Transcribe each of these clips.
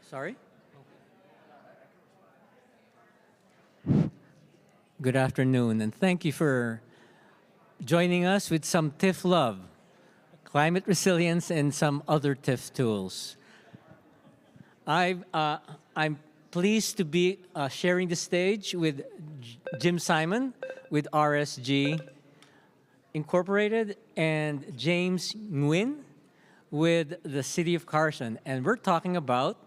Sorry? Good afternoon, and thank you for joining us with some TIF love, climate resilience, and some other TIF tools. I'm pleased to be sharing the stage with Jim Simon with RSG Incorporated and James Nguyen with the City of Carson, and we're talking about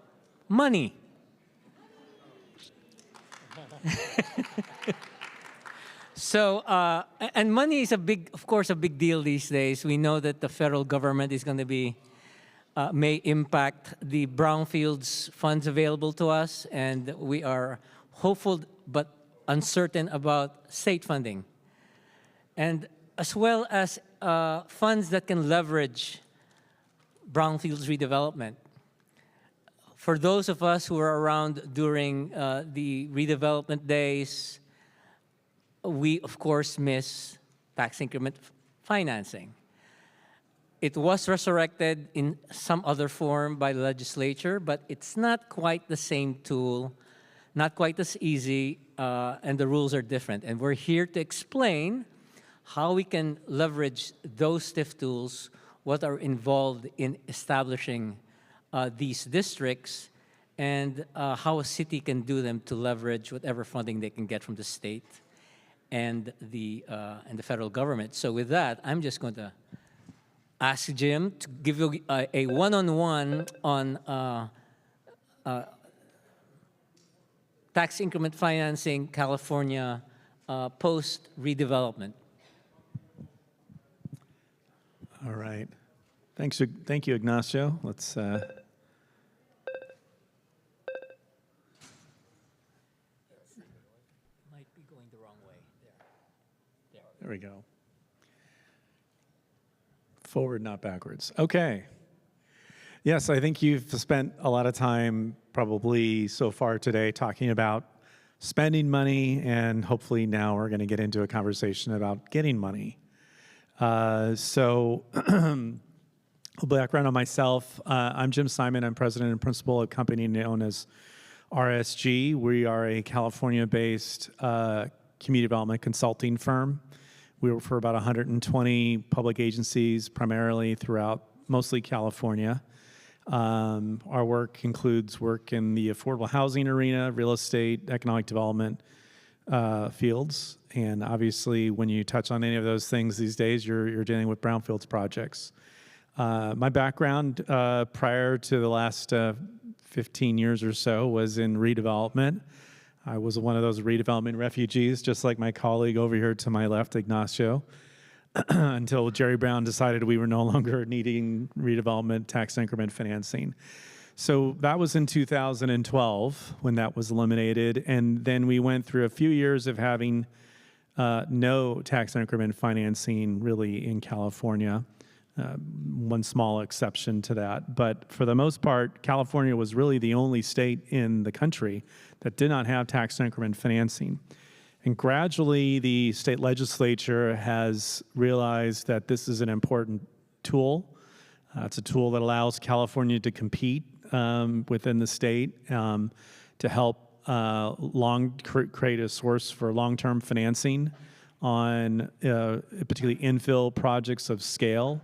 money. So, and money is of course, a big deal these days. We know that the federal government is going to be, may impact the Brownfields funds available to us, and we are hopeful but uncertain about state funding, and as well as funds that can leverage Brownfields redevelopment. For those of us who were around during the redevelopment days, we, of course, miss tax increment financing. It was resurrected in some other form by the legislature, but it's not quite the same tool, not quite as easy, and the rules are different. And we're here to explain how we can leverage those TIF tools, what are involved in establishing these districts, and how a city can do them to leverage whatever funding they can get from the state and the federal government. So with that, I'm just going to ask Jim to give you a one-on-one on tax increment financing California post-redevelopment. All right. Thank you, Ignacio. Let's There we go. Forward, not backwards. Okay. Yes, I think you've spent a lot of time probably so far today talking about spending money, and hopefully now we're going to get into a conversation about getting money. So a background on myself, I'm Jim Simon. I'm president and principal of a company known as RSG. We are a California-based community development consulting firm. We work for about 120 public agencies, primarily throughout mostly California. Our work includes work in the affordable housing arena, real estate, economic development fields. And obviously, when you touch on any of those things these days, you're dealing with Brownfields projects. My background prior to the last 15 years or so was in redevelopment. I was one of those redevelopment refugees, just like my colleague over here to my left, Ignacio, until Jerry Brown decided we were no longer needing redevelopment tax increment financing. So that was in 2012 when that was eliminated, and then we went through a few years of having no tax increment financing really in California. One small exception to that. But for the most part, California was really the only state in the country that did not have tax increment financing. And gradually, the state legislature has realized that this is an important tool. It's a tool that allows California to compete within the state to help create a source for long-term financing on particularly infill projects of scale.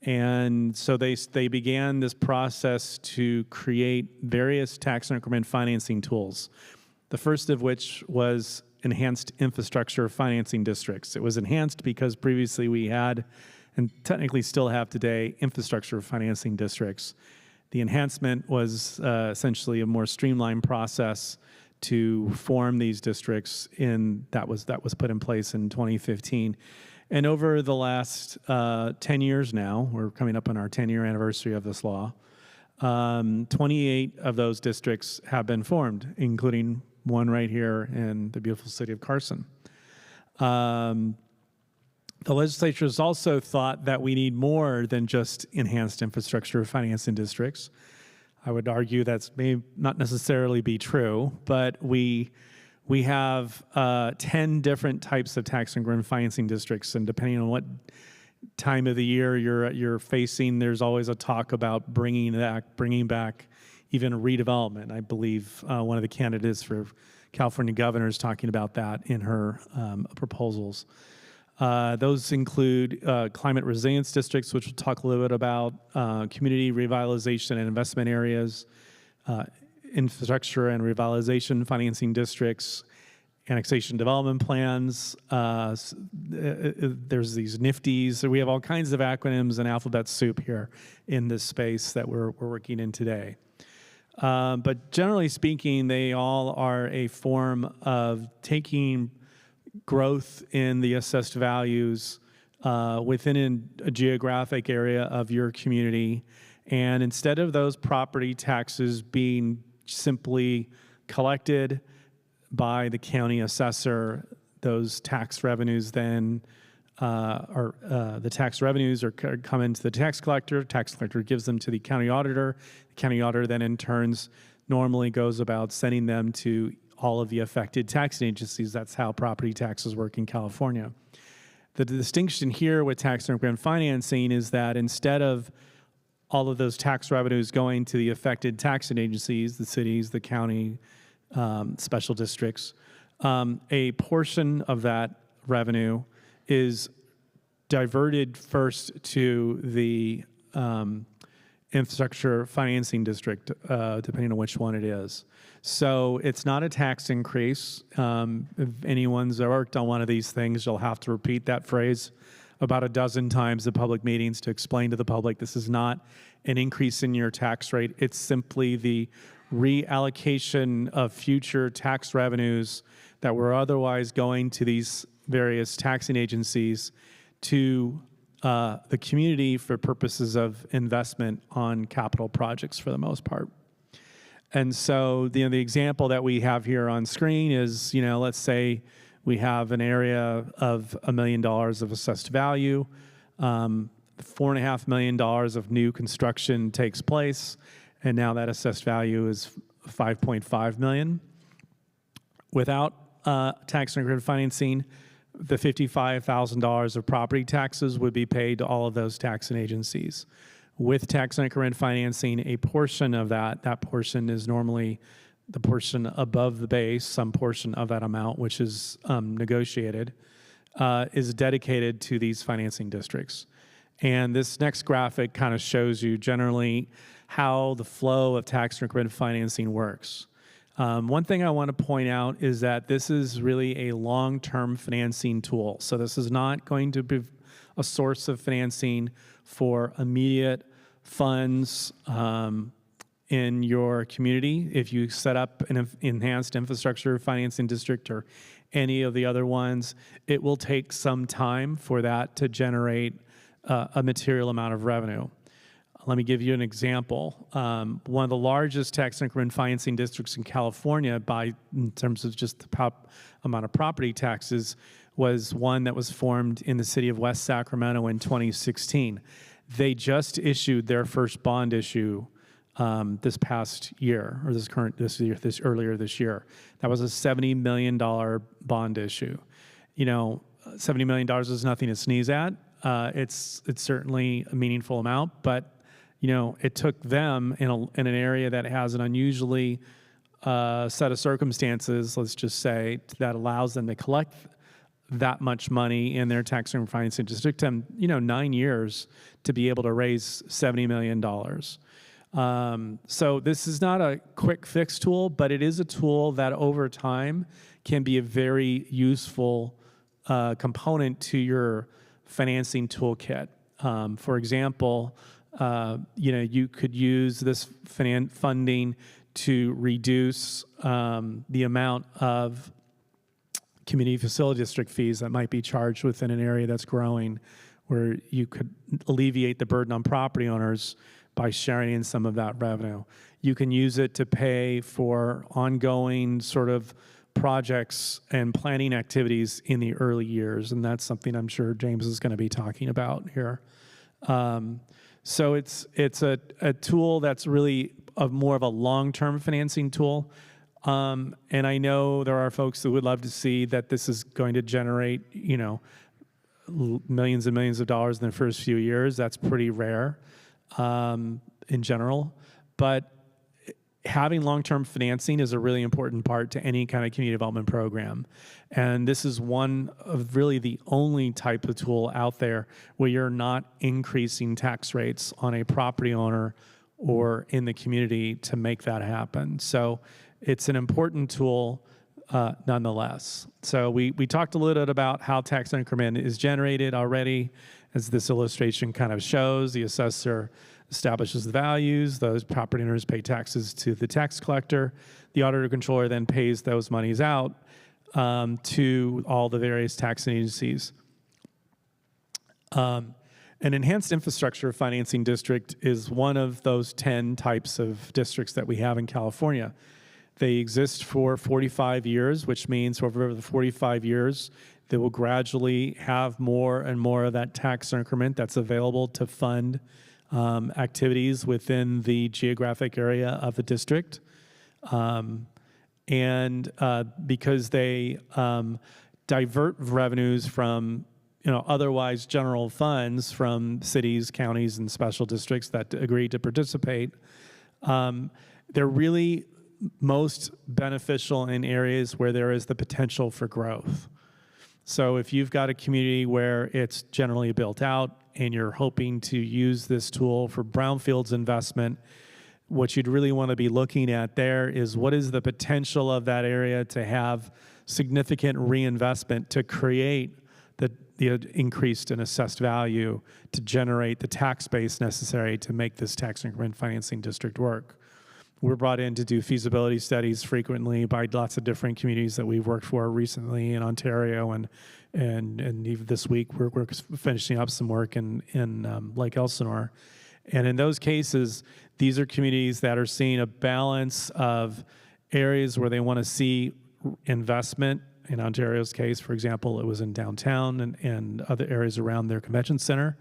And so they began this process to create various tax increment financing tools. The first of which was enhanced infrastructure financing districts. It was enhanced because previously we had, and technically still have today, infrastructure financing districts. The enhancement was essentially a more streamlined process to form these districts that was put in place in 2015. And over the last 10 years now, we're coming up on our 10-year anniversary of this law, 28 of those districts have been formed, including one right here in the beautiful city of Carson. The legislature has also thought that we need more than just enhanced infrastructure financing districts. I would argue that may not necessarily be true, but we have 10 different types of tax increment financing districts, and depending on what time of the year you're facing, there's always a talk about bringing back even redevelopment. I believe one of the candidates for California governor is talking about that in her proposals. Those include climate resilience districts, which we'll talk a little bit about, community revitalization and investment areas, infrastructure and revitalization financing districts, annexation development plans. There's these NIFTIs. So we have all kinds of acronyms and alphabet soup here in this space that we're working in today. But generally speaking, they all are a form of taking growth in the assessed values within a geographic area of your community. And instead of those property taxes being simply collected by the county assessor, those tax revenues then the tax revenues come into the tax collector gives them to the county auditor. The county auditor then in turns normally goes about sending them to all of the affected taxing agencies. That's how property taxes work in California. The distinction here with tax increment financing is that instead of all of those tax revenues going to the affected taxing agencies, the cities, the county, special districts, a portion of that revenue is diverted first to the infrastructure financing district, depending on which one it is. So it's not a tax increase. If anyone's worked on one of these things, you'll have to repeat that phrase about a dozen times at public meetings to explain to the public this is not an increase in your tax rate. It's simply the reallocation of future tax revenues that were otherwise going to these various taxing agencies to the community for purposes of investment on capital projects for the most part. And so the example that we have here on screen is, let's say we have an area of $1 million of assessed value. $4.5 million of new construction takes place, and now that assessed value is $5.5 million. Without tax increment financing, the $55,000 of property taxes would be paid to all of those taxing agencies. With tax increment financing, a portion of that portion is normally the portion above the base, some portion of that amount, which is negotiated, is dedicated to these financing districts. And this next graphic kind of shows you generally how the flow of tax increment financing works. One thing I want to point out is that this is really a long-term financing tool. So this is not going to be a source of financing for immediate funds in your community. If you set up an enhanced infrastructure financing district or any of the other ones, it will take some time for that to generate a material amount of revenue. Let me give you an example. One of the largest tax increment financing districts in California in terms of just the amount of property taxes was one that was formed in the city of West Sacramento in 2016. They just issued their first bond issue this past year, or earlier this year. That was a $70 million bond issue. $70 million is nothing to sneeze at. It's certainly a meaningful amount, but it took them in an area that has an unusually set of circumstances, let's just say, that allows them to collect that much money in their tax increment financing district, and 9 years to be able to raise $70 million. So this is not a quick fix tool, but it is a tool that over time can be a very useful component to your financing toolkit. For example, you could use this funding to reduce the amount of community facility district fees that might be charged within an area that's growing, where you could alleviate the burden on property owners by sharing in some of that revenue. You can use it to pay for ongoing sort of projects and planning activities in the early years, and that's something I'm sure James is going to be talking about here. So it's a tool that's really more of a long-term financing tool. And I know there are folks that would love to see that this is going to generate, millions and millions of dollars in the first few years. That's pretty rare in general. But having long-term financing is a really important part to any kind of community development program. And this is one of really the only type of tool out there where you're not increasing tax rates on a property owner or in the community to make that happen. So it's an important tool nonetheless. So we talked a little bit about how tax increment is generated already. As this illustration kind of shows, the assessor establishes the values, those property owners pay taxes to the tax collector, the auditor controller then pays those monies out to all the various tax agencies. An enhanced infrastructure financing district is one of those 10 types of districts that we have in California. They exist for 45 years, which means over the 45 years, they will gradually have more and more of that tax increment that's available to fund activities within the geographic area of the district. Because they divert revenues from otherwise general funds from cities, counties, and special districts that agree to participate, they're really most beneficial in areas where there is the potential for growth. So if you've got a community where it's generally built out and you're hoping to use this tool for brownfields investment, what you'd really want to be looking at there is what is the potential of that area to have significant reinvestment to create the increased and assessed value to generate the tax base necessary to make this tax increment financing district work. We're brought in to do feasibility studies frequently by lots of different communities that we've worked for recently in Ontario, and even this week we're finishing up some work in Lake Elsinore. And in those cases, these are communities that are seeing a balance of areas where they want to see investment. In Ontario's case, for example, it was in downtown and other areas around their convention center.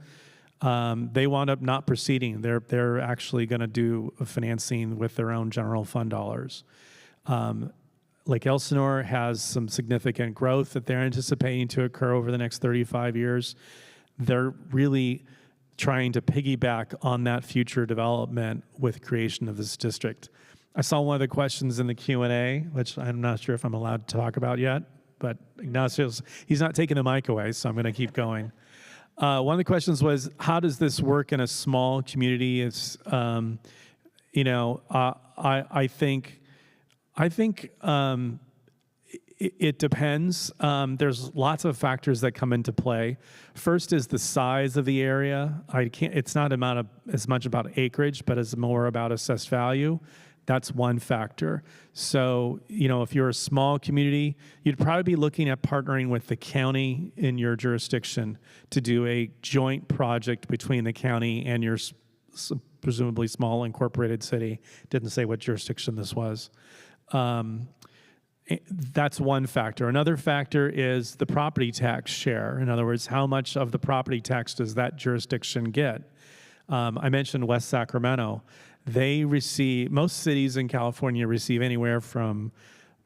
They wound up not proceeding. They're actually going to do financing with their own general fund dollars. Lake Elsinore has some significant growth that they're anticipating to occur over the next 35 years. They're really trying to piggyback on that future development with creation of this district. I saw one of the questions in the Q&A, which I'm not sure if I'm allowed to talk about yet, but Ignacio's, he's not taking the mic away, so I'm going to keep going. One of the questions was, how does this work in a small community? It's, I think it depends. There's lots of factors that come into play. First is the size of the area. It's not as much about acreage, but it's more about assessed value. That's one factor. So, if you're a small community, you'd probably be looking at partnering with the county in your jurisdiction to do a joint project between the county and your presumably small incorporated city. Didn't say what jurisdiction this was. That's one factor. Another factor is the property tax share. In other words, how much of the property tax does that jurisdiction get? I mentioned West Sacramento. They receive, most cities in California receive anywhere from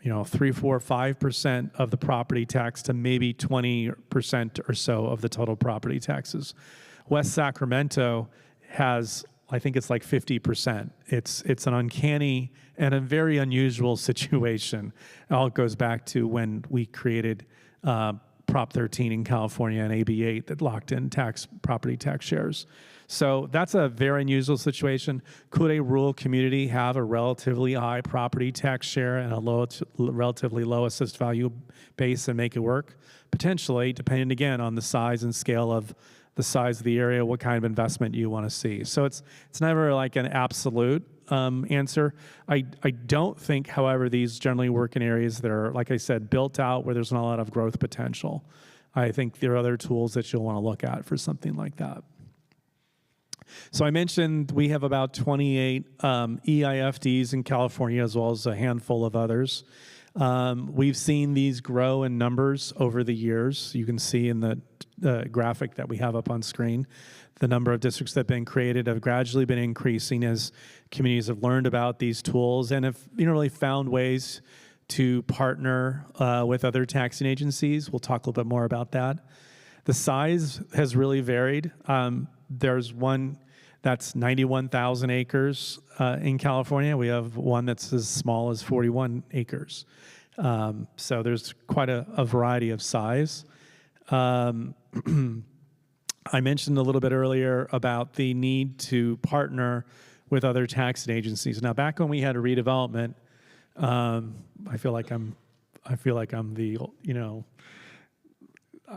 3, 4, 5% of the property tax to maybe 20% or so of the total property taxes. West Sacramento has, I think it's like 50%. It's an uncanny and a very unusual situation. It all goes back to when we created Prop 13 in California and AB 8 that locked in property tax shares. So that's a very unusual situation. Could a rural community have a relatively high property tax share and a relatively low assessed value base and make it work? Potentially, depending again on the size and scale of the size of the area, what kind of investment you want to see. So it's never like an absolute answer. I don't think, however, these generally work in areas that are, like I said, built out where there's not a lot of growth potential. I think there are other tools that you'll want to look at for something like that. So I mentioned we have about 28 EIFDs in California, as well as a handful of others. We've seen these grow in numbers over the years. You can see in the graphic that we have up on screen, the number of districts that have been created have gradually been increasing as communities have learned about these tools and have really found ways to partner with other taxing agencies. We'll talk a little bit more about that. The size has really varied. There's one That's 91,000 acres in California. We have one that's as small as 41 acres. So there's quite a variety of size. I mentioned a little bit earlier about the need to partner with other taxing agencies. Now, back when we had a redevelopment, I feel like I'm the,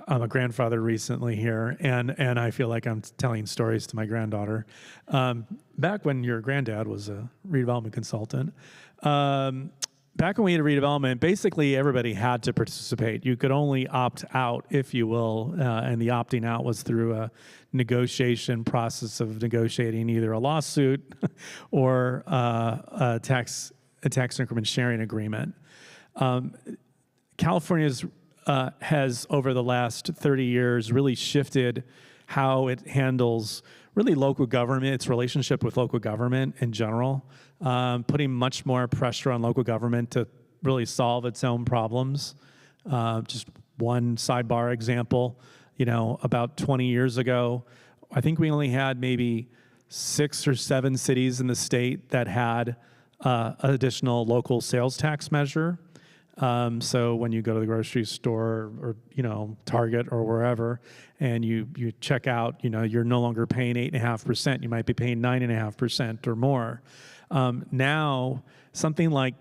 I'm a grandfather recently here, and I feel like I'm telling stories to my granddaughter. Back when your granddad was a redevelopment consultant, back when we had a redevelopment, basically everybody had to participate. You could only opt out, if you will, and the opting out was through a negotiation process of negotiating either a lawsuit or a tax increment sharing agreement. California's has, over the last 30 years, really shifted how it handles really local government, its relationship with local government in general, putting much more pressure on local government to really solve its own problems. Just one sidebar example, about 20 years ago, I think we only had maybe 6 or 7 cities in the state that had an additional local sales tax measure. So when you go to the grocery store or, Target or wherever, and you check out, you're no longer paying 8.5%, you might be paying 9.5% or more. Now, something like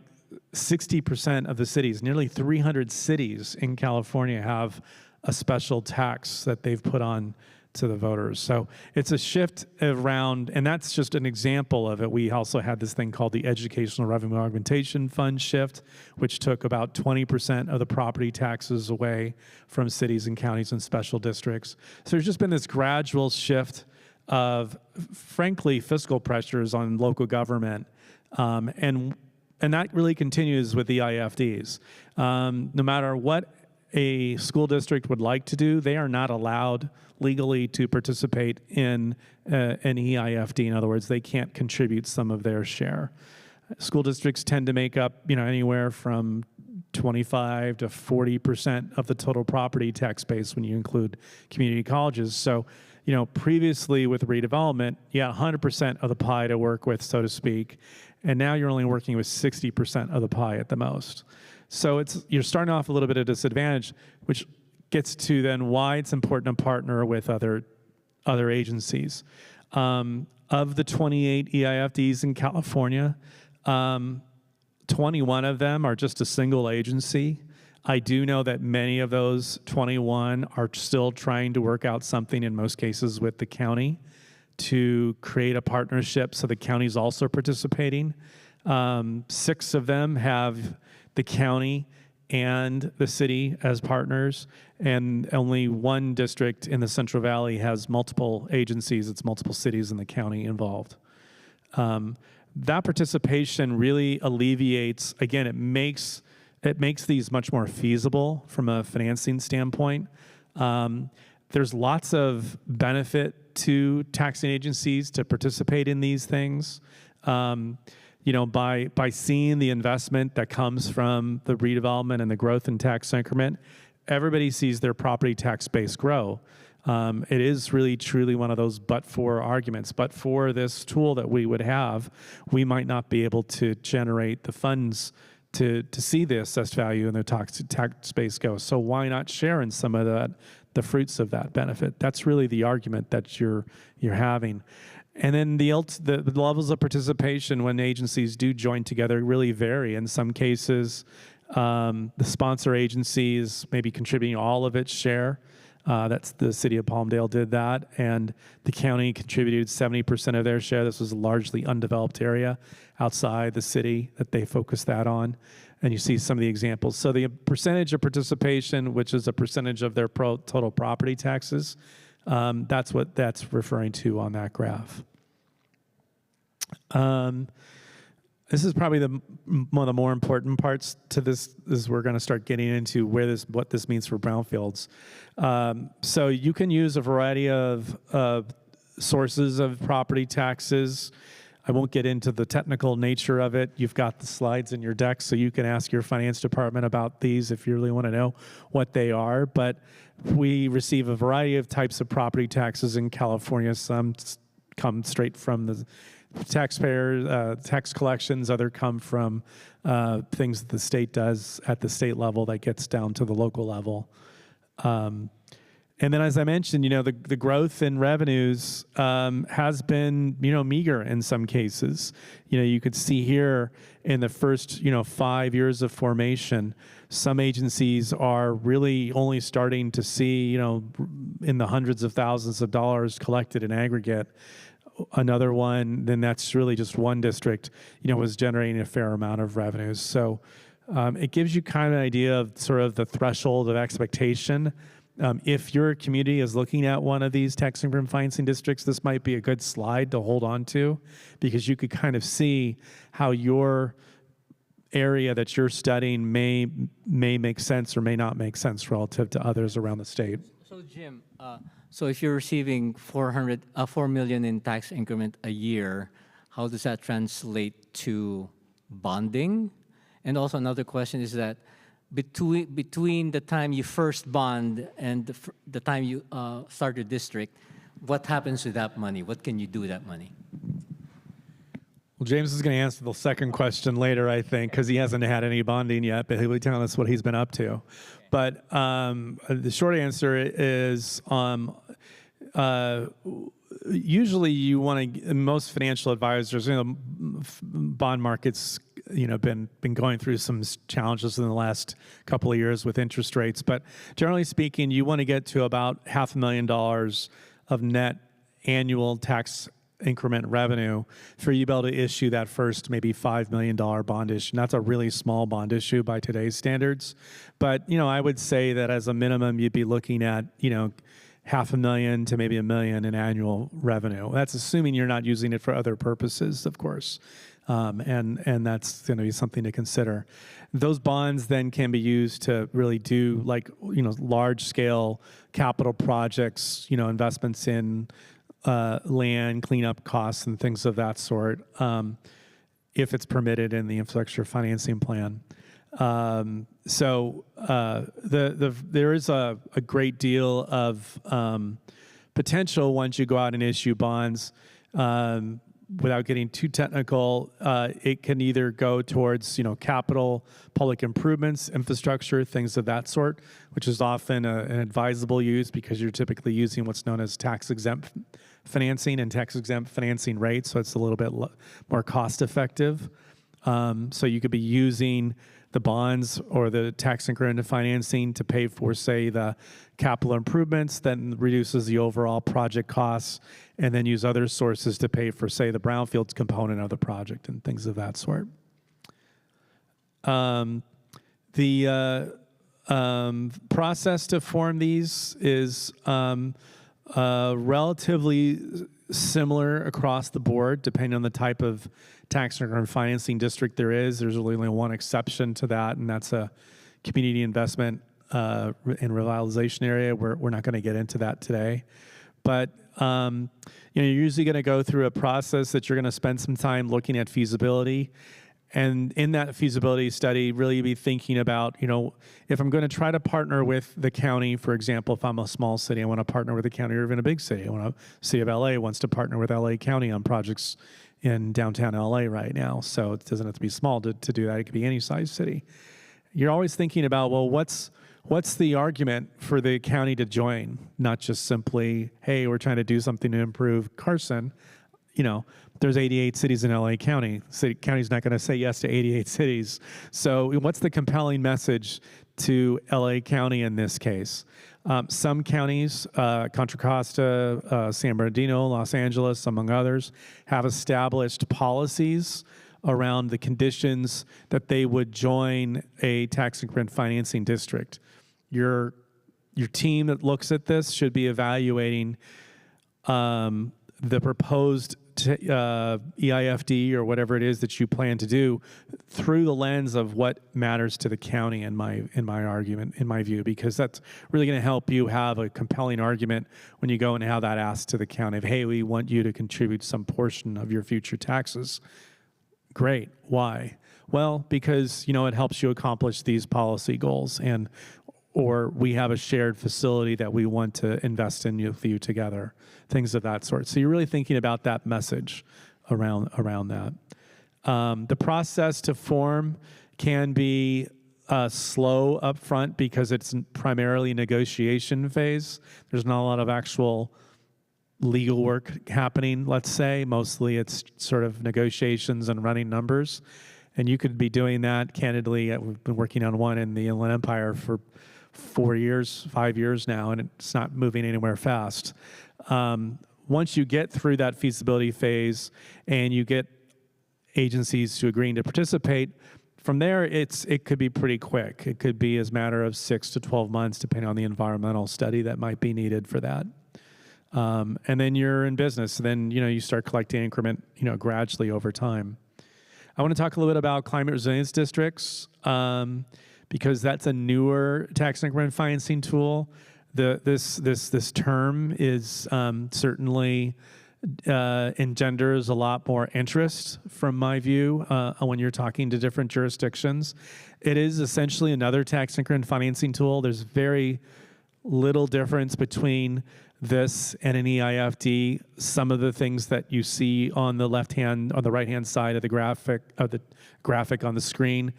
60% of the cities, nearly 300 cities in California, have a special tax that they've put on to the voters. So it's a shift around, and that's just an example of it. We also had this thing called the Educational Revenue Augmentation Fund shift, which took about 20% of the property taxes away from cities and counties and special districts. So there's just been this gradual shift of, frankly, fiscal pressures on local government, and that really continues with the EIFDs. No matter what a school district would like to do, they are not allowed legally to participate in an EIFD. In other words, they can't contribute some of their share. School districts tend to make up, anywhere from 25 to 40% of the total property tax base when you include community colleges. So, previously with redevelopment, you had 100% of the pie to work with, so to speak, and now you're only working with 60% of the pie at the most. So you're starting off a little bit of disadvantage, which gets to then why it's important to partner with other agencies. Of the 28 EIFDs in California, 21 of them are just a single agency. I do know that many of those 21 are still trying to work out something, in most cases, with the county to create a partnership so the county's also participating. 6 of them have the county and the city as partners, and only one district in the Central Valley has multiple agencies. It's multiple cities in the county involved. That participation really alleviates, again, it makes these much more feasible from a financing standpoint. There's lots of benefit to taxing agencies to participate in these things. By seeing the investment that comes from the redevelopment and the growth in tax increment, everybody sees their property tax base grow. It is really, truly one of those but-for arguments. But for this tool that we would have, we might not be able to generate the funds to see the assessed value and the tax base go. So why not share in some of the fruits of that benefit? That's really the argument that you're having. And then the levels of participation when agencies do join together really vary. In some cases, the sponsor agency is maybe contributing all of its share. That's the city of Palmdale did that, and the county contributed 70% of their share. This was a largely undeveloped area outside the city that they focused that on. And you see some of the examples. So the percentage of participation, which is a percentage of their total property taxes, that's what that's referring to on that graph. This is probably one of the more important parts to this, is we're going to start getting into what this means for brownfields. So you can use a variety of sources of property taxes. I won't get into the technical nature of it. You've got the slides in your deck, so you can ask your finance department about these if you really want to know what they are. But we receive a variety of types of property taxes in California, some come straight from the taxpayer, tax collections. Other come from things that the state does at the state level that gets down to the local level. And then, as I mentioned, the growth in revenues has been, meager in some cases. You could see here in the first, 5 years of formation, some agencies are really only starting to see, in the hundreds of thousands of dollars collected in aggregate. Another one, then that's really just one district, was generating a fair amount of revenues. So it gives you kind of an idea of sort of the threshold of expectation. If your community is looking at one of these tax increment financing districts, this might be a good slide to hold on to, because you could kind of see how your area that you're studying may make sense or may not make sense relative to others around the state. So Jim, so if you're receiving $4 million in tax increment a year, how does that translate to bonding? And also another question is that between the time you first bond and the time you start your district, what happens with that money? What can you do with that money? Well, James is going to answer the second question later, I think, because he hasn't had any bonding yet, but he'll be telling us what he's been up to. But the short answer is usually you want to, most financial advisors, bond markets, been going through some challenges in the last couple of years with interest rates. But generally speaking, you want to get to about $500,000 of net annual tax increment revenue for you to be able to issue that first maybe $5 million bond issue. And that's a really small bond issue by today's standards. But, I would say that as a minimum, you'd be looking at, $500,000 to maybe $1 million in annual revenue. That's assuming you're not using it for other purposes, of course. And that's going to be something to consider. Those bonds then can be used to really do large scale capital projects, investments in land, cleanup costs, and things of that sort, if it's permitted in the infrastructure financing plan. So there is a great deal of potential once you go out and issue bonds. Without getting too technical, it can either go towards capital, public improvements, infrastructure, things of that sort, which is often an advisable use because you're typically using what's known as tax-exempt financing and tax-exempt financing rates, so it's a little bit more cost-effective. So you could be using the bonds or the tax increment financing to pay for, say, the capital improvements, then reduces the overall project costs, and then use other sources to pay for, say, the Brownfields component of the project and things of that sort. The process to form these is relatively similar across the board, depending on the type of tax increment financing district there is. There's really only one exception to that, and that's a community investment and revitalization area. We're not going to get into that today. But you're usually going to go through a process that you're going to spend some time looking at feasibility. And in that feasibility study, really be thinking about, if I'm going to try to partner with the county, for example, if I'm a small city, I want to partner with the county, or even a big city. City of LA wants to partner with LA County on projects in downtown LA right now. So it doesn't have to be small to do that. It could be any size city. You're always thinking about, well, what's the argument for the county to join? Not just simply, hey, we're trying to do something to improve Carson. There's 88 cities in LA County. County's not going to say yes to 88 cities. So what's the compelling message to LA County in this case? Some counties, Contra Costa, San Bernardino, Los Angeles, among others, have established policies around the conditions that they would join a tax increment financing district. Your team that looks at this should be evaluating the proposed EIFD or whatever it is that you plan to do through the lens of what matters to the county, in my argument, in my view, because that's really going to help you have a compelling argument when you go and have that asked to the county of, hey, we want you to contribute some portion of your future taxes. Great. Why? Well, because it helps you accomplish these policy goals, or we have a shared facility that we want to invest in with you together, things of that sort. So you're really thinking about that message around that. The process to form can be slow up front because it's primarily negotiation phase. There's not a lot of actual legal work happening, let's say. Mostly it's sort of negotiations and running numbers. And you could be doing that, candidly. We've been working on one in the Inland Empire for 5 years now, and it's not moving anywhere fast. Once you get through that feasibility phase and you get agencies to agreeing to participate, from there, it could be pretty quick. It could be as a matter of 6 to 12 months, depending on the environmental study that might be needed for that. And then you're in business. Then you start collecting increment gradually over time. I want to talk a little bit about climate resilience districts because that's a newer tax increment financing tool. This term is certainly engenders a lot more interest from my view when you're talking to different jurisdictions. It is essentially another tax increment financing tool. There's very little difference between this and an EIFD. Some of the things that you see on the right-hand side of the graphic on the screen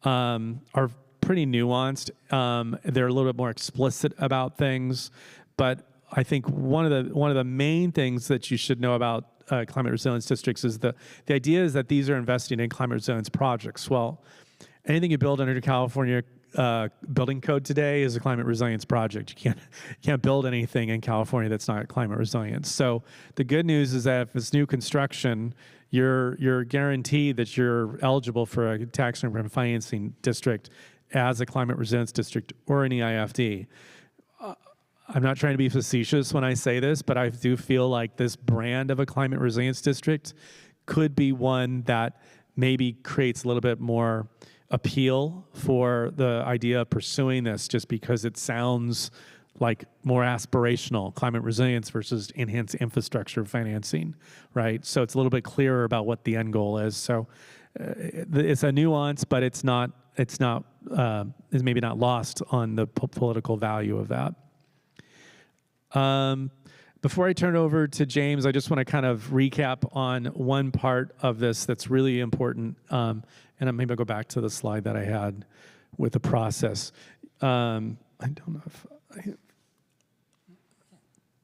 are pretty nuanced. They're a little bit more explicit about things, but I think one of the main things that you should know about climate resilience districts is the idea is that these are investing in climate resilience projects. Well, anything you build under California building code today is a climate resilience project. You can't build anything in California that's not climate resilience. So the good news is that if it's new construction, you're guaranteed that you're eligible for a tax increment financing district as a climate resilience district or an EIFD. I'm not trying to be facetious when I say this, but I do feel like this brand of a climate resilience district could be one that maybe creates a little bit more appeal for the idea of pursuing this, just because it sounds like more aspirational, climate resilience versus enhanced infrastructure financing, right? So it's a little bit clearer about what the end goal is. So it's a nuance, but it's maybe not lost on the political value of that. Before I turn it over to James, I just want to kind of recap on one part of this that's really important. And maybe I'll go back to the slide that I had with the process. I don't know if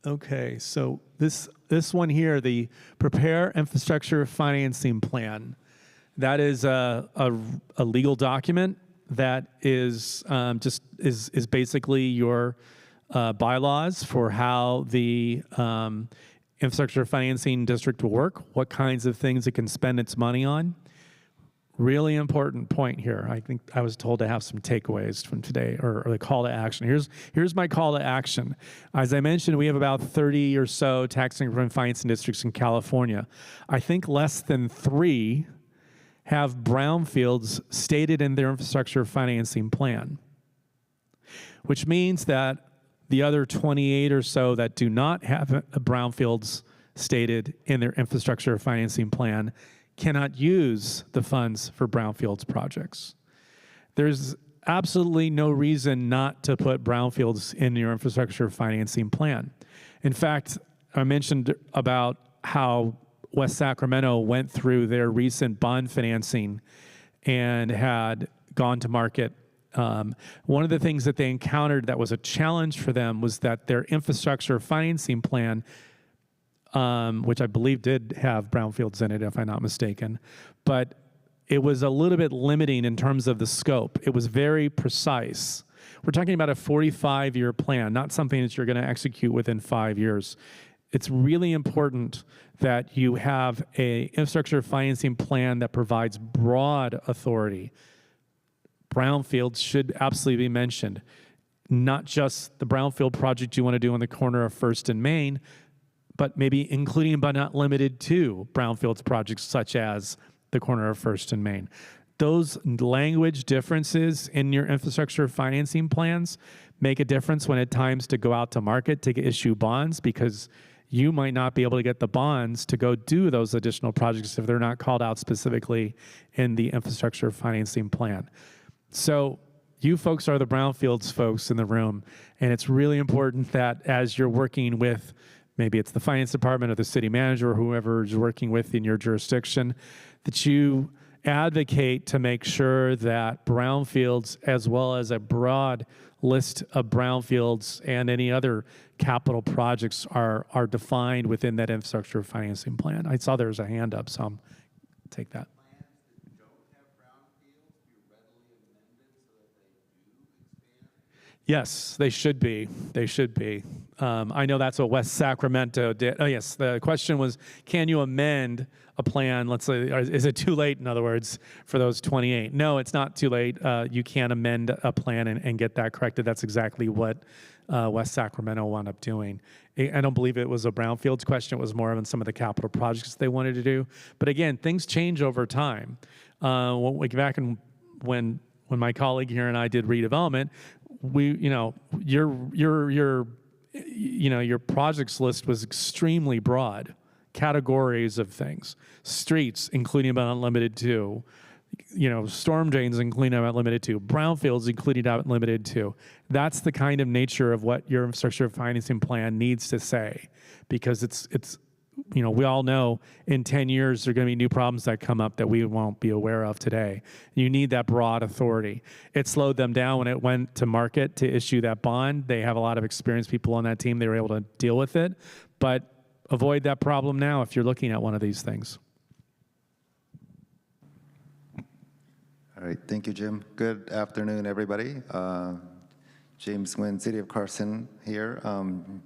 okay, so this one here, the Prepare Infrastructure Financing Plan, that is a legal document that is is basically your bylaws for how the infrastructure financing district will work, what kinds of things it can spend its money on. Really important point here. I think I was told to have some takeaways from today, or the call to action. Here's my call to action. As I mentioned, we have about 30 or so tax increment financing districts in California. I think less than 3 have brownfields stated in their infrastructure financing plan, which means that the other 28 or so that do not have a brownfields stated in their infrastructure financing plan cannot use the funds for brownfields projects. There's absolutely no reason not to put brownfields in your infrastructure financing plan. In fact, I mentioned about how West Sacramento went through their recent bond financing and had gone to market. One of the things that they encountered that was a challenge for them was that their infrastructure financing plan, which I believe did have brownfields in it, if I'm not mistaken, but it was a little bit limiting in terms of the scope. It was very precise. We're talking about a 45-year plan, not something that you're going to execute within 5 years. It's really important that you have an infrastructure financing plan that provides broad authority. Brownfields should absolutely be mentioned. Not just the brownfield project you want to do on the corner of First and Main, but maybe including but not limited to brownfields projects such as the corner of First and Main. Those language differences in your infrastructure financing plans make a difference when it's times to go out to market to issue bonds, because you might not be able to get the bonds to go do those additional projects if they're not called out specifically in the infrastructure financing plan. So You folks are the Brownfields folks in the room, and it's really important that as you're working with, maybe it's the finance department or the city manager or whoever is working with in your jurisdiction, that you advocate to make sure that brownfields, as well as a broad list of brownfields and any other capital projects are defined within that infrastructure financing plan. I saw there was a hand up, so I'll take that. Yes, they should be. They should be. I know that's what West Sacramento did. Oh, yes. The question was, can you amend a plan? Let's say, is it too late, in other words, for those 28? No, it's not too late. You can amend a plan and get that corrected. That's exactly what West Sacramento wound up doing. I don't believe it was a Brownfields question. It was more on some of the capital projects they wanted to do. But again, things change over time. Back when my colleague here and I did redevelopment, your projects list was extremely broad, categories of things, streets, including but not limited to, storm drains, including but not limited to, brownfields, including but not limited to. That's the kind of nature of what your infrastructure financing plan needs to say, because it's we all know in 10 years there are going to be new problems that come up that we won't be aware of today. You need that broad authority. It slowed them down when it went to market to issue that bond. They have a lot of experienced people on that team. They were able to deal with it. But avoid that problem now if you're looking at one of these things. All right, thank you, Jim. Good afternoon, everybody. James Nguyen, City of Carson here.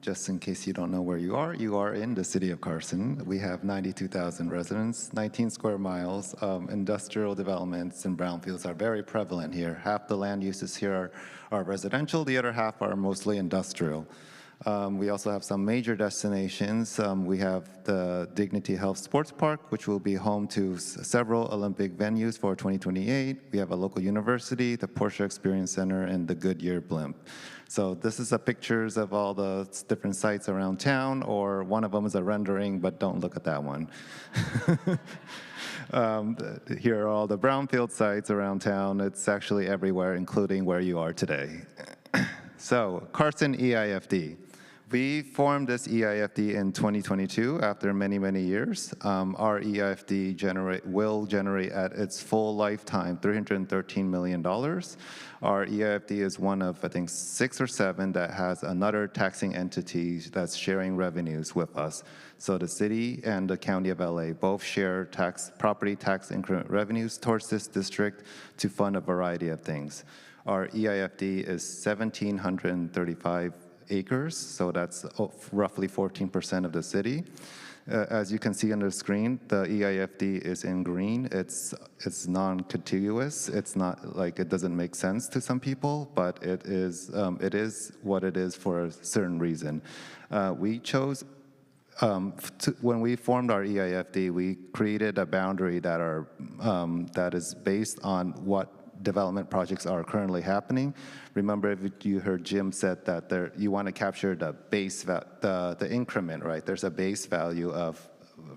Just in case you don't know where you are in the City of Carson. We have 92,000 residents, 19 square miles. Industrial developments and brownfields are very prevalent here. Half the land uses here are residential, the other half are mostly industrial. We also have some major destinations. We have the Dignity Health Sports Park, which will be home to several Olympic venues for 2028. We have a local university, the Porsche Experience Center, and the Goodyear Blimp. So this is the pictures of all the different sites around town, or one of them is a rendering, but don't look at that one. Here are all the brownfield sites around town. It's actually everywhere, including where you are today. So, Carson EIFD. We formed this EIFD in 2022 after many, many years. Our EIFD will generate at its full lifetime $313 million. Our EIFD is one of, I think, 6 or 7 that has another taxing entity that's sharing revenues with us. So the city and the county of LA both share property tax increment revenues towards this district to fund a variety of things. Our EIFD is 1,735 acres, so that's roughly 14% of the city. As you can see on the screen, the EIFD is in green. It's non-contiguous. It's not like it doesn't make sense to some people, but it is what it is for a certain reason. We chose when we formed our EIFD, we created a boundary that is based on what development projects are currently happening. Remember, if you heard Jim said that you want to capture the base, the increment, right? There's a base value of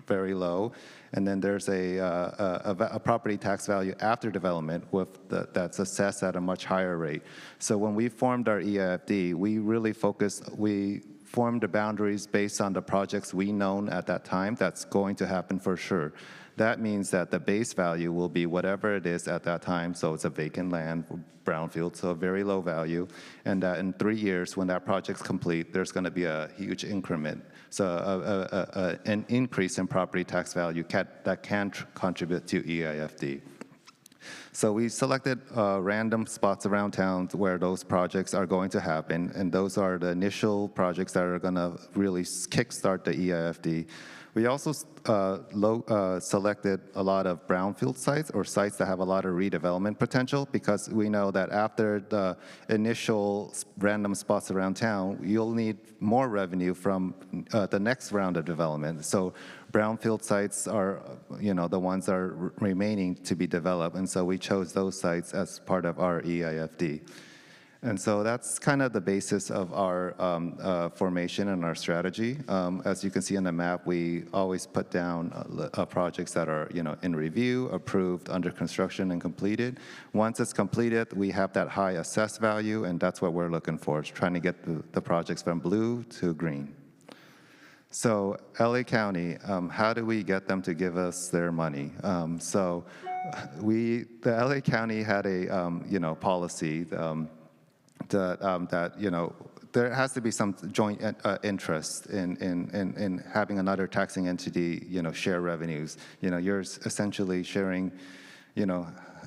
very low, and then there's a property tax value after development that's assessed at a much higher rate. So when we formed our EIFD, we formed the boundaries based on the projects we known at that time that's going to happen for sure. That means that the base value will be whatever it is at that time, so it's a vacant land, brownfield, so a very low value, and that in 3 years, when that project's complete, there's going to be a huge increment, so an increase in property tax value that can contribute to EIFD. So we selected random spots around town where those projects are going to happen, and those are the initial projects that are going to really kickstart the EIFD. We also selected a lot of brownfield sites or sites that have a lot of redevelopment potential, because we know that after the initial random spots around town, you'll need more revenue from the next round of development. So brownfield sites are, the ones that are remaining to be developed, and so we chose those sites as part of our EIFD. And so that's kind of the basis of our formation and our strategy. As you can see on the map, we always put down projects that are in review, approved, under construction, and completed. Once it's completed, we have that high assessed value, and that's what we're looking for, is trying to get the projects from blue to green. So LA County, how do we get them to give us their money? The LA County had a policy that there has to be some joint interest in having another taxing entity share revenues. You're essentially sharing.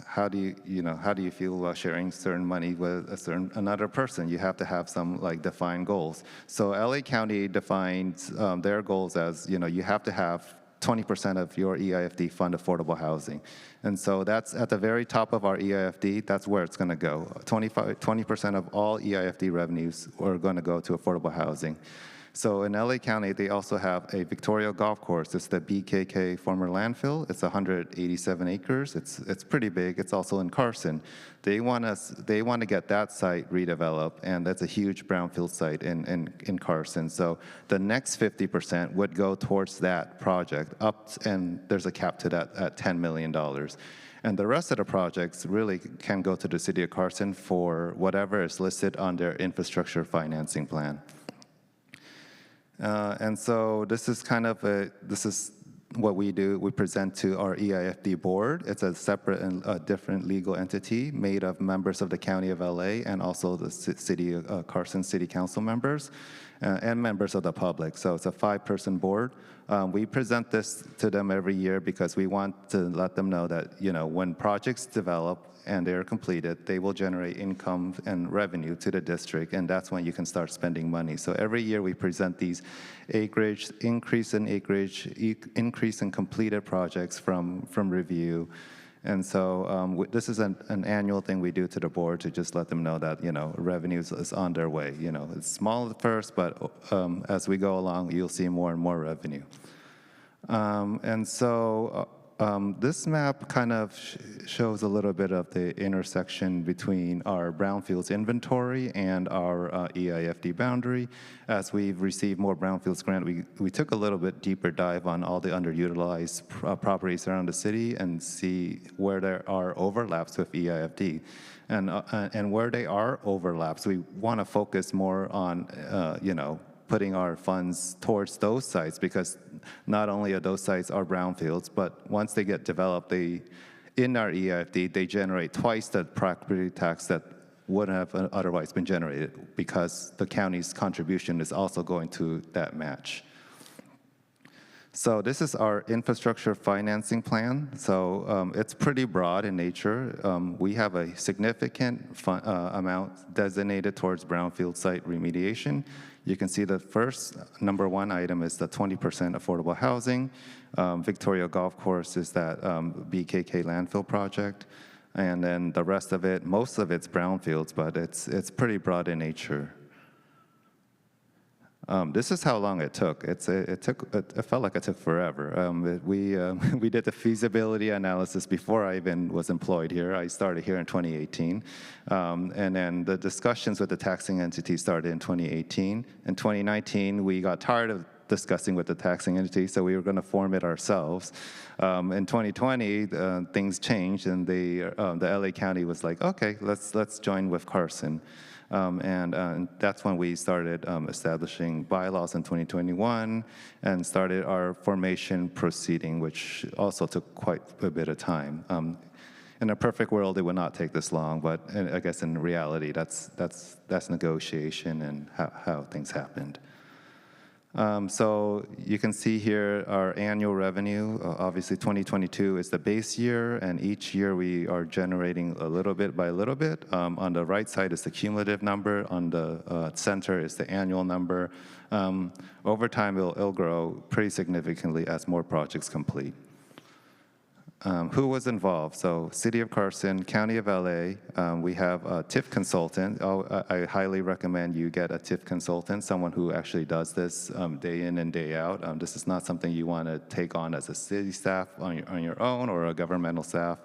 How do you feel about sharing certain money with another person? You have to have some defined goals. So LA County defines their goals as you have to have 20% of your EIFD fund affordable housing. And so that's at the very top of our EIFD, that's where it's gonna go. 20% of all EIFD revenues are gonna go to affordable housing. So in LA County, they also have a Victoria golf course. It's the BKK former landfill. It's 187 acres. It's pretty big. It's also in Carson. They want to get that site redeveloped, and that's a huge brownfield site in Carson. So the next 50% would go towards that project and there's a cap to that at $10 million. And the rest of the projects really can go to the city of Carson for whatever is listed on their infrastructure financing plan. And so this is what we do. We present to our EIFD board. It's a separate and different legal entity made of members of the County of LA and also the city Carson City Council members and members of the public. So it's a 5-person board. We present this to them every year because we want to let them know that when projects develop and they're completed, they will generate income and revenue to the district, and that's when you can start spending money. So every year we present these increase in completed projects from review. And so this is an annual thing we do to the board to just let them know that revenue is on their way. It's small at first, but as we go along, you'll see more and more revenue. And so this map kind of shows a little bit of the intersection between our Brownfields inventory and our EIFD boundary. As we've received more Brownfields grant, we took a little bit deeper dive on all the underutilized properties around the city and see where there are overlaps with EIFD. And where they are overlaps, we want to focus more on, putting our funds towards those sites, because not only are those sites our brownfields, but once they get developed, in our EIFD, they generate twice the property tax that wouldn't have otherwise been generated, because the county's contribution is also going to that match. So this is our infrastructure financing plan. So it's pretty broad in nature. We have a significant amount designated towards brownfield site remediation. You can see the first number 1 item is the 20% affordable housing. Victoria Golf Course is that BKK landfill project. And then the rest of it, most of it's brownfields, but it's pretty broad in nature. This is how long it took. It felt like it took forever. We did the feasibility analysis before I even was employed here. I started here in 2018. And then the discussions with the taxing entity started in 2018. In 2019, we got tired of discussing with the taxing entity, so we were going to form it ourselves. In 2020, things changed, and the LA County was like, okay, let's join with Carson. And that's when we started establishing bylaws in 2021 and started our formation proceeding, which also took quite a bit of time. In a perfect world, it would not take this long, but I guess in reality, that's negotiation and how things happened. So you can see here our annual revenue. Obviously, 2022 is the base year, and each year we are generating a little bit by little bit. On the right side is the cumulative number. On the center is the annual number. Over time, it'll grow pretty significantly as more projects complete. who was involved? So City of Carson, County of LA, we have a TIF consultant. I highly recommend you get a TIF consultant, someone who actually does this day in and day out. This is not something you want to take on as a city staff on your own or a governmental staff.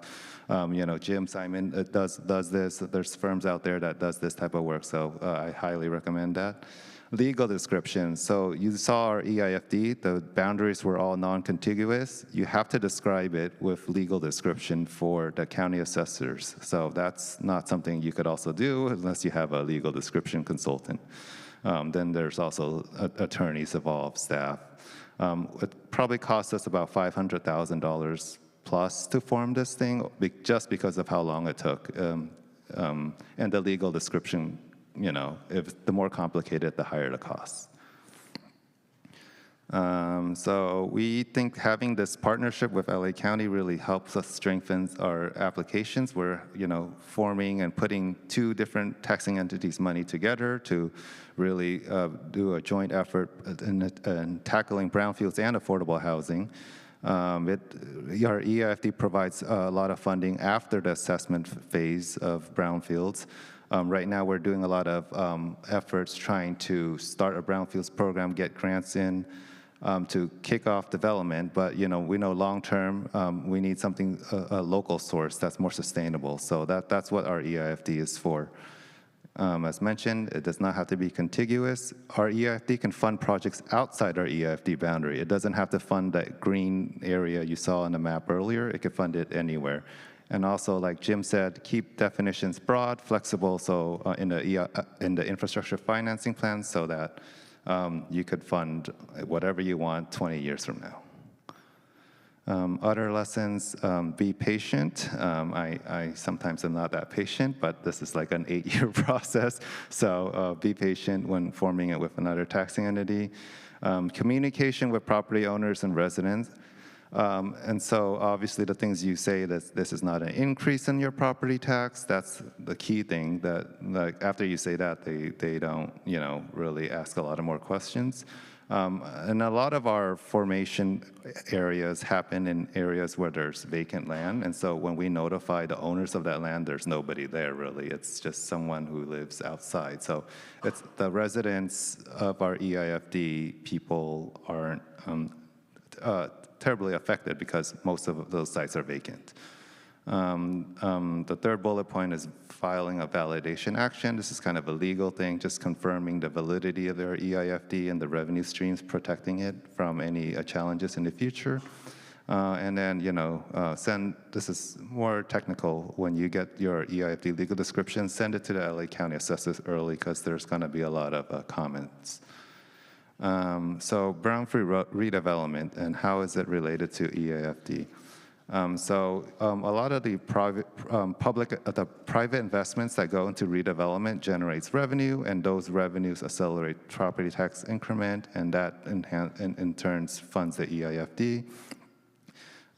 Jim Simon does this. There's firms out there that does this type of work, so I highly recommend that. Legal description. So you saw our EIFD, the boundaries were all non-contiguous. You have to describe it with legal description for the county assessors. So that's not something you could also do unless you have a legal description consultant. Then there's also attorneys involved, staff. It probably cost us about $500,000 plus to form this thing, just because of how long it took. And the legal description, if the more complicated, the higher the cost. So we think having this partnership with LA County really helps us strengthen our applications. We're, forming and putting two different taxing entities' money together to really do a joint effort in tackling brownfields and affordable housing. Our EIFD provides a lot of funding after the assessment phase of brownfields. Right now, we're doing a lot of efforts trying to start a brownfields program, get grants in to kick off development. But we know long term we need something a local source that's more sustainable. So that's what our EIFD is for. As mentioned, it does not have to be contiguous. Our EIFD can fund projects outside our EIFD boundary. It doesn't have to fund that green area you saw on the map earlier. It can fund it anywhere. And also, like Jim said, keep definitions broad, flexible, so in the infrastructure financing plan, so that you could fund whatever you want 20 years from now. Other lessons, be patient. I sometimes am not that patient, but this is like an 8-year process, so be patient when forming it with another taxing entity. Communication with property owners and residents. And so obviously the things you say, that this is not an increase in your property tax, that's the key thing, that like after you say that, they don't really ask a lot of more questions. And a lot of our formation areas happen in areas where there's vacant land, and so when we notify the owners of that land, there's nobody there really. It's just someone who lives outside. So it's the residents of our EIFD people aren't terribly affected because most of those sites are vacant. The third bullet point is filing a validation action. This is kind of a legal thing, just confirming the validity of their EIFD and the revenue streams, protecting it from any challenges in the future. And then, this is more technical. When you get your EIFD legal description, send it to the LA County assessors early because there's going to be a lot of comments. So brownfield redevelopment, and how is it related to EIFD? A lot of the private investments that go into redevelopment generates revenue, and those revenues accelerate property tax increment, and that in turn funds the EIFD.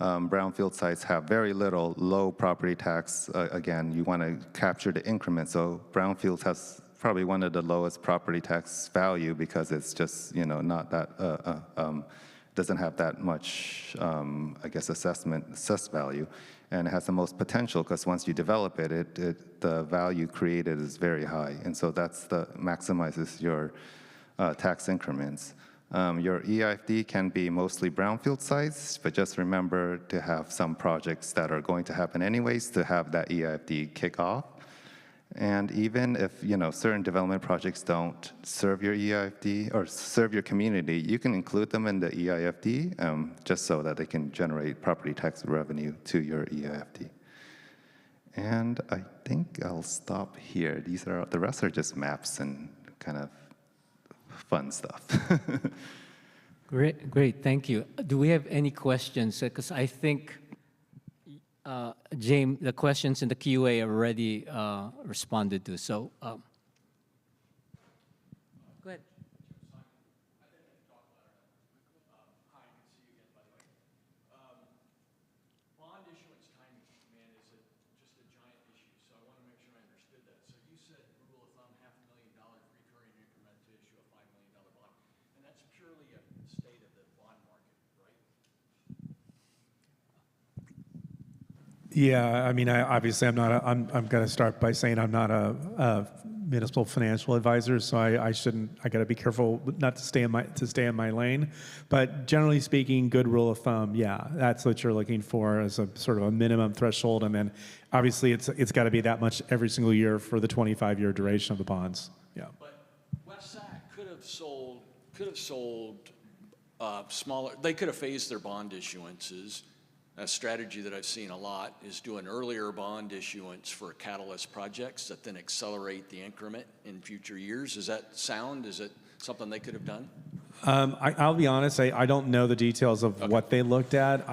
Brownfield sites have very low property tax. Again, you want to capture the increment. So brownfield has probably one of the lowest property tax value because it's just not that doesn't have that much assessed value, and it has the most potential because once you develop it, the value created is very high, and so maximizes your tax increments. Your EIFD can be mostly brownfield sites, but just remember to have some projects that are going to happen anyways to have that EIFD kick off. And even if certain development projects don't serve your EIFD or serve your community, you can include them in the EIFD just so that they can generate property tax revenue to your EIFD. And I think I'll stop here. The rest are just maps and kind of fun stuff. Great, thank you. Do we have any questions? Because I think James, the questions in the QA are already responded to. So, go ahead. Bond issuance timing, man, is just a giant issue. So I want to make sure I understood that. So you said rule of thumb, $500,000 recurring increment to issue a $5 million bond, and that's purely a state of the bond market, right? Yeah, I mean, obviously, I'm not. I'm going to start by saying I'm not a municipal financial advisor, so I shouldn't. I got to be careful not to stay in my lane. But generally speaking, good rule of thumb. Yeah, that's what you're looking for as a sort of a minimum threshold, and then obviously it's got to be that much every single year for the 25-year duration of the bonds. Yeah. But West Sac could have sold smaller. They could have phased their bond issuances. A strategy that I've seen a lot is do an earlier bond issuance for catalyst projects that then accelerate the increment in future years. Is that sound? Is it something they could have done? I'll be honest. I don't know the details of what they looked at.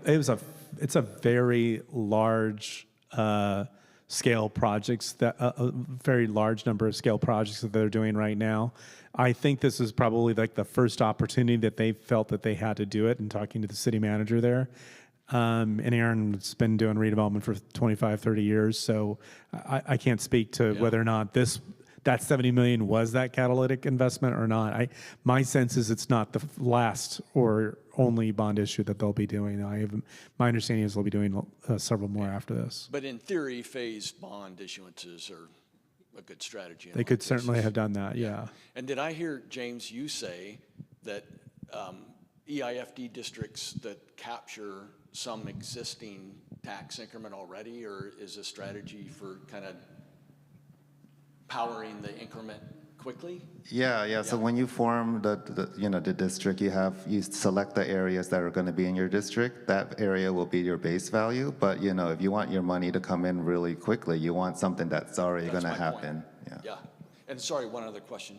It's a very large scale projects that a very large number of scale projects that they're doing right now. I think this is probably like the first opportunity that they felt that they had to do it, and talking to the city manager there. And Aaron's been doing redevelopment for 25, 30 years, so I can't speak to whether or not that 70 million was that catalytic investment or not. My sense is it's not the last or only bond issue that they'll be doing. My understanding is they'll be doing several more after this. But in theory, phased bond issuances are a good strategy. They could certainly have done that, yeah. And did I hear, James, you say that EIFD districts that capture some existing tax increment already, or is a strategy for kind of powering the increment quickly? Yeah. So when you form the district, you select the areas that are going to be in your district. That area will be your base value. But if you want your money to come in really quickly, you want something that's already going to happen. Yeah. And sorry, one other question.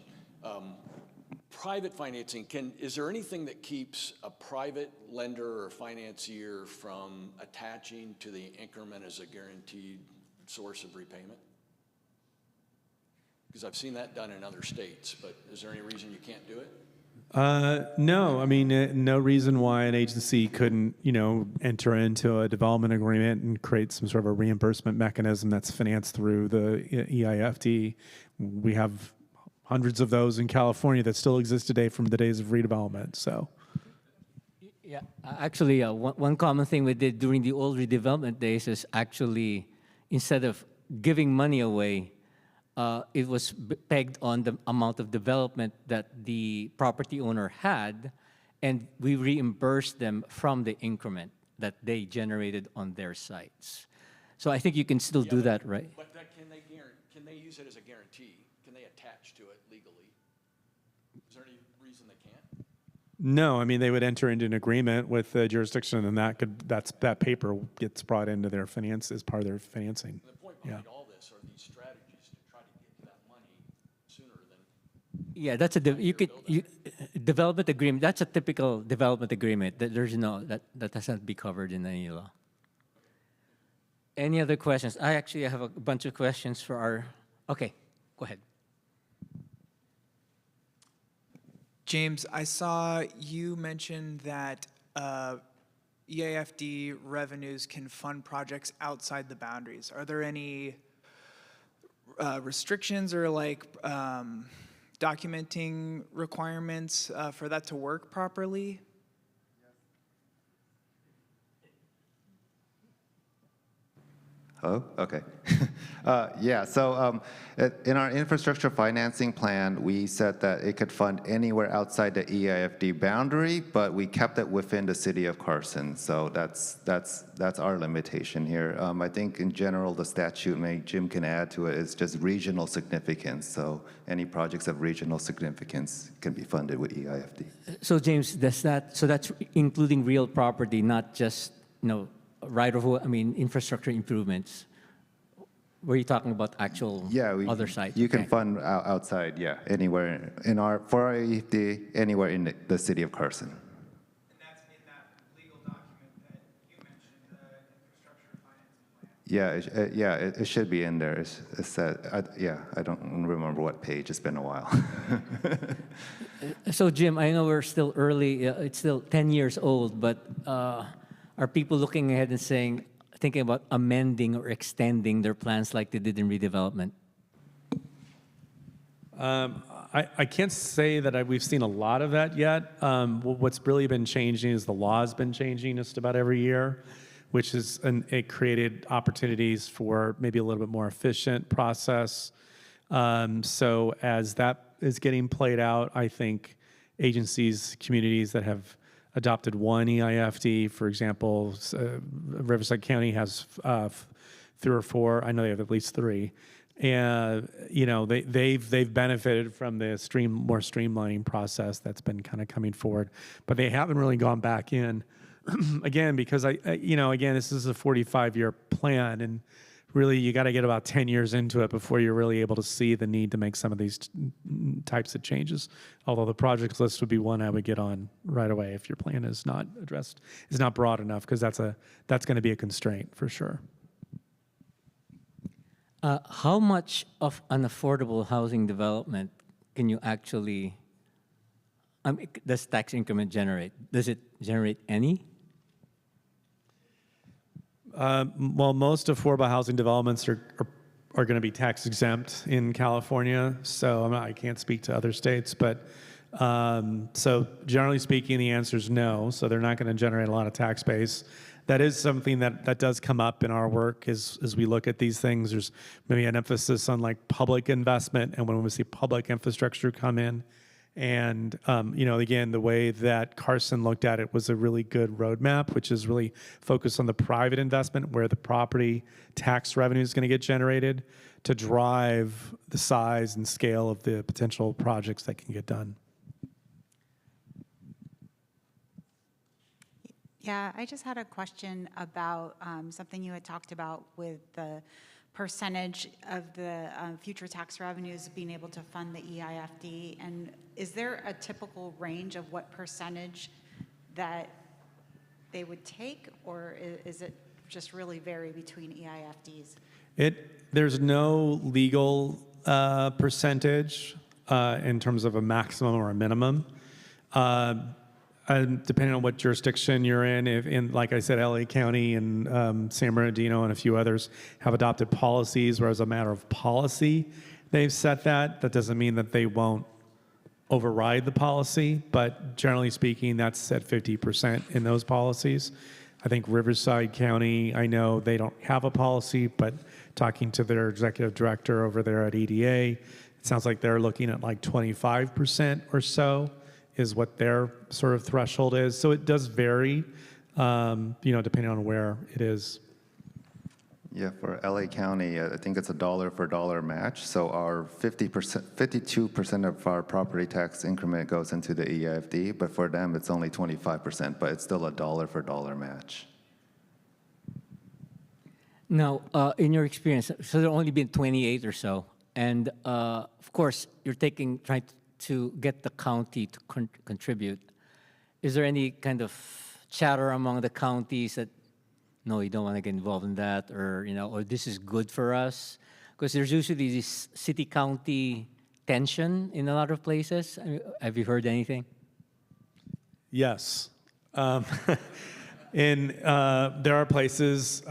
Private financing, is there anything that keeps a private lender or financier from attaching to the increment as a guaranteed source of repayment? Because I've seen that done in other states, but is there any reason you can't do it? No, I mean, no reason why an agency couldn't, enter into a development agreement and create some sort of a reimbursement mechanism that's financed through the EIFD. We have hundreds of those in California that still exist today from the days of redevelopment. So, Yeah, actually, one common thing we did during the old redevelopment days is actually, instead of giving money away, it was pegged on the amount of development that the property owner had, and we reimbursed them from the increment that they generated on their sites. So I think you can still do that, right? But can they use it as a guarantee? Can they attach to it legally? Is there any reason they can't? no, I mean, they would enter into an agreement with the jurisdiction, and that paper gets brought into their finance as part of their financing. The point behind all this are these strategies to try to get that money sooner than. Yeah, that's development agreement. That's a typical development agreement. That there's that doesn't be covered in any law. Any other questions? I actually have a bunch of questions for our. Okay, go ahead. James, I saw you mention that EIFD revenues can fund projects outside the boundaries. Are there any restrictions or documenting requirements for that to work properly? Hello? Okay. So in our infrastructure financing plan, we said that it could fund anywhere outside the EIFD boundary, but we kept it within the city of Carson. So that's our limitation here. I think in general, the statute, maybe Jim can add to it, is just regional significance. So any projects of regional significance can be funded with EIFD. So James, that's including real property, not just infrastructure improvements. Were you talking about actual other sites? You can fund outside, anywhere for our EIFD, anywhere in the city of Carson. And that's in that legal document that you mentioned, the infrastructure financing plan. It should be in there. It said, I don't remember what page. It's been a while. So Jim, I know we're still early. It's still 10 years old, but are people looking ahead and thinking about amending or extending their plans like they did in redevelopment? I can't say that we've seen a lot of that yet. What's really been changing is the law's been changing just about every year. which is it created opportunities for maybe a little bit more efficient process. So as that is getting played out, I think agencies, communities that have adopted one EIFD, for example, Riverside County has 3 or 4. I know they have at least 3. And they've benefited from the more streamlining process that's been kind of coming forward, but they haven't really gone back in again because again this is a 45-year plan, and really you got to get about 10 years into it before you're really able to see the need to make some of these types of changes. Although the projects list would be one I would get on right away if your plan is not addressed, is not broad enough, because that's going to be a constraint for sure. How much of an affordable housing development can you actually, does tax increment generate? Does it generate any? Well, most affordable housing developments are going to be tax exempt in California, so I can't speak to other states, but so generally speaking, the answer is no. So they're not going to generate a lot of tax base. That is something that does come up in our work as we look at these things. There's maybe an emphasis on like public investment, and when we see public infrastructure come in, and again, the way that Carson looked at it was a really good roadmap, which is really focused on the private investment where the property tax revenue is going to get generated to drive the size and scale of the potential projects that can get done. Yeah, I just had a question about something you had talked about with the percentage of the future tax revenues being able to fund the EIFD. And is there a typical range of what percentage that they would take, or is it just really vary between EIFDs? There's no legal percentage in terms of a maximum or a minimum. Depending on what jurisdiction you're in, like I said, LA County and San Bernardino and a few others have adopted policies where as a matter of policy, they've set that. That doesn't mean that they won't override the policy, but generally speaking, that's at 50% in those policies. I think Riverside County, I know they don't have a policy, but talking to their executive director over there at EDA, it sounds like they're looking at like 25% or so is what their sort of threshold is. So it does vary, depending on where it is. Yeah, for LA County, I think it's a dollar for dollar match. So our 52% of our property tax increment goes into the EIFD, but for them it's only 25%, but it's still a dollar for dollar match. Now, in your experience, so there have only been 28 or so, and of course, you're trying to get the county to contribute. Is there any kind of chatter among the counties that, no, you don't want to get involved in that, or or this is good for us? Because there's usually this city-county tension in a lot of places. Have you heard anything? Yes. There are places,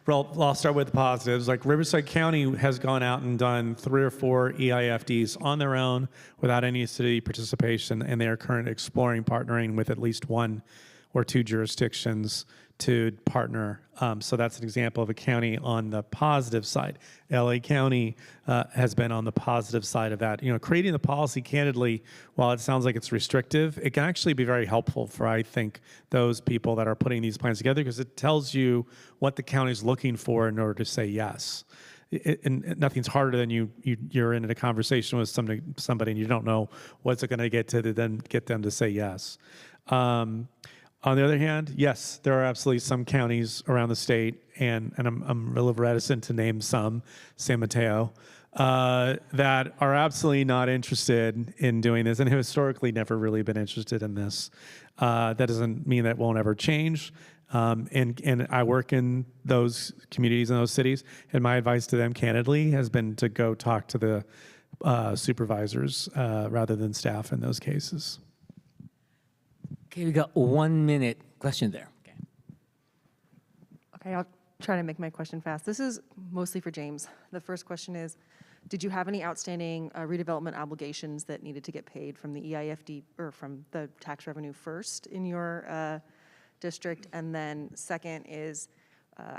well, I'll start with the positives. Like Riverside County has gone out and done 3 or 4 EIFDs on their own without any city participation, and they are currently exploring partnering with at least 1 or 2 jurisdictions to partner. So that's an example of a county on the positive side. LA County has been on the positive side of that. Creating the policy, candidly, while it sounds like it's restrictive, it can actually be very helpful for, I think, those people that are putting these plans together, because it tells you what the county's looking for in order to say yes. And nothing's harder than you're in a conversation with somebody and you don't know what's it going to get to then get them to say yes. On the other hand, yes, there are absolutely some counties around the state, and I'm a little reticent to name some, San Mateo, that are absolutely not interested in doing this, and have historically never really been interested in this. That doesn't mean that won't ever change. And I work in those communities and those cities, and my advice to them, candidly, has been to go talk to the supervisors rather than staff in those cases. Okay, we got 1 minute question there. Okay, I'll try to make my question fast. This is mostly for James. The first question is, did you have any outstanding redevelopment obligations that needed to get paid from the EIFD or from the tax revenue first in your district? And then second is,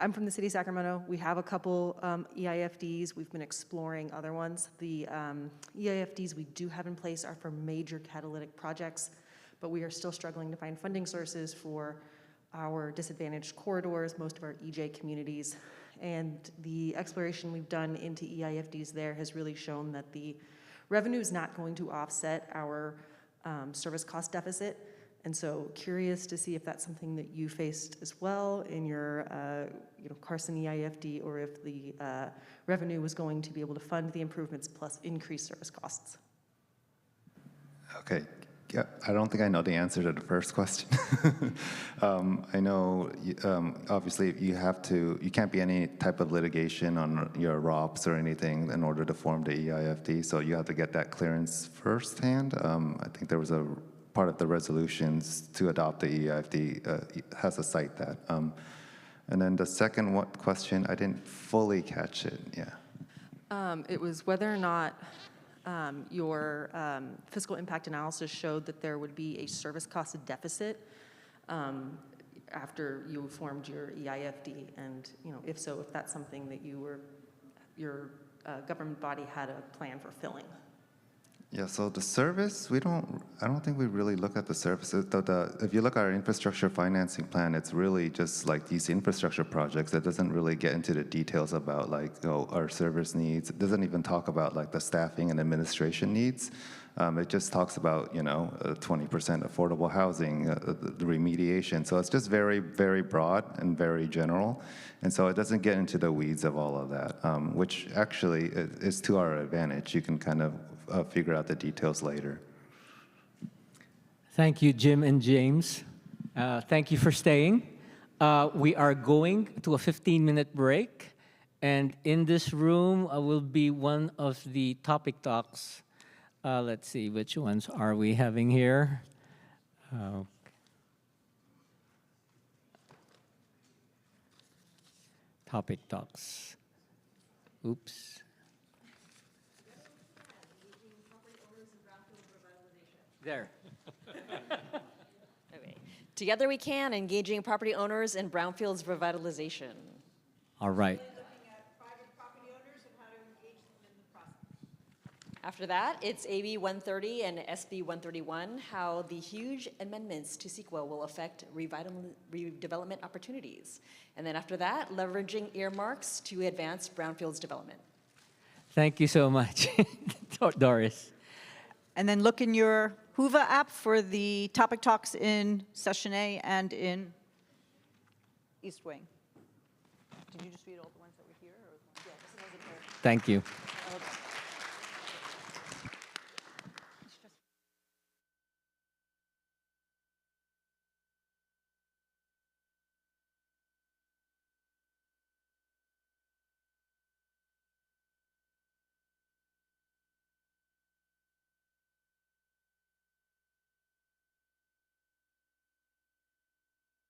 I'm from the city of Sacramento. We have a couple EIFDs. We've been exploring other ones. The EIFDs we do have in place are for major catalytic projects, but we are still struggling to find funding sources for our disadvantaged corridors, most of our EJ communities. And the exploration we've done into EIFDs there has really shown that the revenue is not going to offset our service cost deficit. And so curious to see if that's something that you faced as well in your Carson EIFD, or if the revenue was going to be able to fund the improvements plus increase service costs. Okay. Yeah, I don't think I know the answer to the first question. I know, obviously, you can't be any type of litigation on your ROPS or anything in order to form the EIFD, so you have to get that clearance firsthand. I think there was a part of the resolutions to adopt the EIFD has to cite that. And then the second question, I didn't fully catch it, yeah. It was whether or not your fiscal impact analysis showed that there would be a service cost deficit after you formed your EIFD, and if so, if that's something that your government body had a plan for filling. Yeah, so the service, I don't think we really look at the services. If you look at our infrastructure financing plan, it's really just like these infrastructure projects. It doesn't really get into the details about our service needs. It doesn't even talk about like the staffing and administration needs. It just talks about 20% affordable housing, the remediation. So it's just very, very broad and very general. And so it doesn't get into the weeds of all of that, which actually is to our advantage. You can kind of figure out the details later. Thank you, Jim and James. Thank you for staying. We are going to a 15-minute break. And in this room will be one of the topic talks. Let's see, which ones are we having here? Topic talks. Oops. There. Okay. Together we can, engaging property owners in Brownfields revitalization. All right. After that, it's AB 130 and SB 131, how the huge amendments to CEQA will affect redevelopment opportunities. And then after that, leveraging earmarks to advance Brownfields development. Thank you so much, Doris. And then look in your Hoover app for the topic talks in Session A and in East Wing. Did you just read all the ones that were here? Or? Yeah, Thank you.